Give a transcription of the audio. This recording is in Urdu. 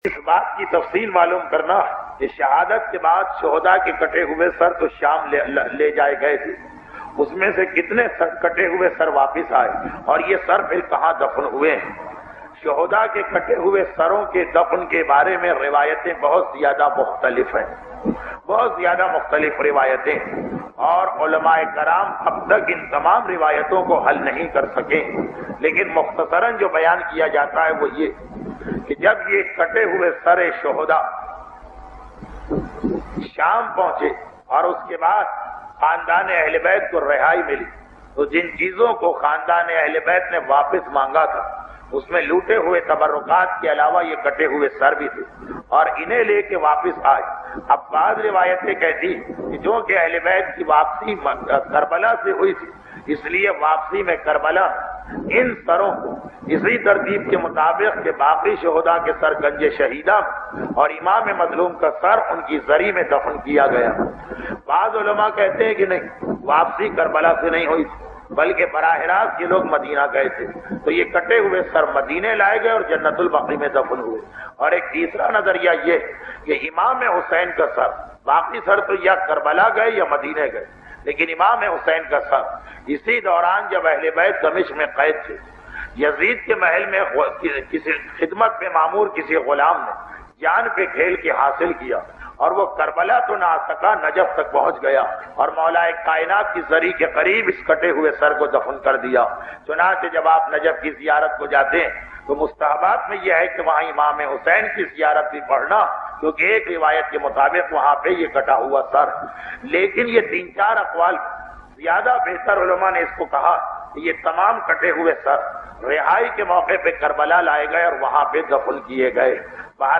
اس بات کی تفصیل معلوم کرنا کہ شہادت کے بعد شہداء کے کٹے ہوئے سر تو شام لے جائے گئے تھے، اس میں سے کتنے کٹے ہوئے سر واپس آئے اور یہ سر پھر کہاں دفن ہوئے ہیں؟ شہداء کے کٹے ہوئے سروں کے دفن کے بارے میں روایتیں بہت زیادہ مختلف ہیں، بہت زیادہ مختلف روایتیں، اور علماء کرام اب تک ان تمام روایتوں کو حل نہیں کر سکے، لیکن مختصراً جو بیان کیا جاتا ہے وہ یہ کہ جب یہ کٹے ہوئے سر شہداء شام پہنچے اور اس کے بعد خاندان اہل بیت کو رہائی ملی، تو جن چیزوں کو خاندان اہل بیت نے واپس مانگا تھا اس میں لوٹے ہوئے تبرکات کے علاوہ یہ کٹے ہوئے سر بھی تھے، اور انہیں لے کے واپس آئے۔ اب بعض روایتیں کہتی کہ جو کہ اہل بیت کی واپسی کربلا سے ہوئی تھی، اس لیے واپسی میں کربلا ان سروں کو اسی ترتیب کے مطابق کہ باقی شہداء کے سر گنج شہیدہ میں اور امام مظلوم کا سر ان کی زری میں دفن کیا گیا۔ بعض علماء کہتے ہیں کہ نہیں، واپسی کربلا سے نہیں ہوئی تھی بلکہ براہ راست یہ لوگ مدینہ گئے تھے، تو یہ کٹے ہوئے سر مدینے لائے گئے اور جنت البقیع میں دفن ہوئے۔ اور ایک تیسرا نظریہ یہ کہ امام حسین کا سر، باقی سر تو یا کربلا گئے یا مدینے گئے، لیکن امام حسین کا سر اسی دوران جب اہل بیت دمشق میں قید تھے، یزید کے محل میں کسی خدمت میں معمور کسی غلام نے جان پہ کھیل کے حاصل کیا اور وہ کربلا تو نہ آ سکا، نجف تک پہنچ گیا اور مولا کائنات کی زری کے قریب اس کٹے ہوئے سر کو دفن کر دیا۔ چنانچہ جب آپ نجف کی زیارت کو جاتے ہیں تو مستحبات میں یہ ہے کہ وہاں امام حسین کی زیارت بھی پڑھنا، کیونکہ ایک روایت کے مطابق وہاں پہ یہ کٹا ہوا سر۔ لیکن یہ 3-4 اقوال زیادہ بہتر علماء نے اس کو کہا کہ یہ تمام کٹے ہوئے سر رہائی کے موقع پہ کربلا لائے گئے اور وہاں پہ دفن کیے گئے۔